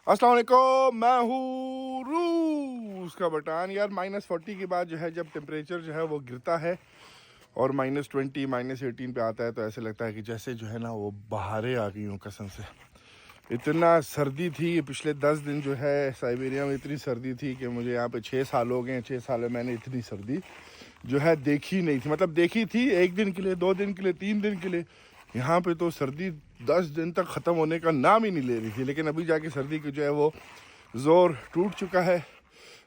अस्सलाम वालेकुम, मैं हूँ रूस का बटान। यार -40 के बाद जो है जब टेम्परेचर जो है वो गिरता है और -20 -18 पे आता है तो ऐसे लगता है कि जैसे जो है ना वो बहारें आ गई हूँ कसम से। इतना सर्दी थी ये पिछले 10 दिन जो है साइबेरिया में, इतनी सर्दी थी कि मुझे यहाँ पे 6 साल हो गए। 6 साल में मैंने इतनी सर्दी जो है देखी नहीं थी। मतलब देखी थी 1 दिन के लिए, 2 दिन के लिए, 3 दिन के लिए। यहाँ पे तो सर्दी 10 दिन तक ख़त्म होने का नाम ही नहीं ले रही थी। लेकिन अभी जाके सर्दी की जो है वो ज़ोर टूट चुका है।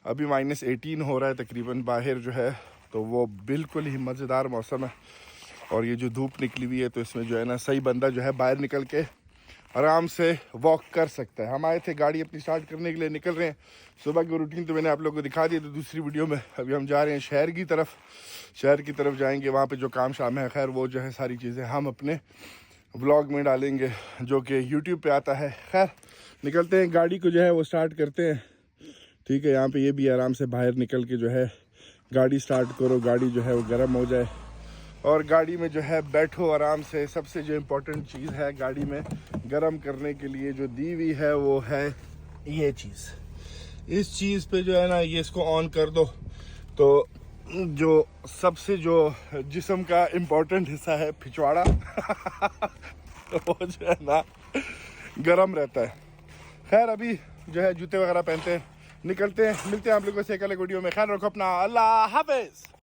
अभी -18 हो रहा है तकरीबन बाहर जो है, तो वो बिल्कुल ही मज़ेदार मौसम है। और ये जो धूप निकली हुई है तो इसमें जो है ना सही बंदा जो है बाहर निकल के आराम से वॉक कर सकता है। हम आए थे गाड़ी अपनी स्टार्ट करने के लिए, निकल रहे हैं। सुबह की रूटीन तो मैंने आप लोगों को दिखा दी, तो दूसरी वीडियो में अभी हम जा रहे हैं शहर की तरफ। शहर की तरफ जाएंगे, वहाँ पे जो काम शाम है, खैर वो जो है सारी चीज़ें हम अपने व्लॉग में डालेंगे जो कि यूट्यूब पे आता है। खैर निकलते हैं, गाड़ी को जो है वो स्टार्ट करते हैं। ठीक है, यहाँ पे ये भी आराम से बाहर निकल के जो है गाड़ी स्टार्ट करो, गाड़ी जो है वो गर्म हो जाए और गाड़ी में जो है बैठो आराम से। सबसे जो इम्पोर्टेंट चीज़ है गाड़ी में गर्म करने के लिए जो दी हुई है वो है ये चीज़। इस चीज़ पे जो है ना ये इसको ऑन कर दो तो जो सबसे जो जिस्म का इम्पोर्टेंट हिस्सा है पिछवाड़ा तो वो जो है ना गर्म रहता है। खैर अभी जो है जूते वगैरह पहनते हैं, निकलते हैं, मिलते हैं आप लोगों से एक अलग वीडियो में। ख्याल रखो अपना, अल्लाह हाफिज़।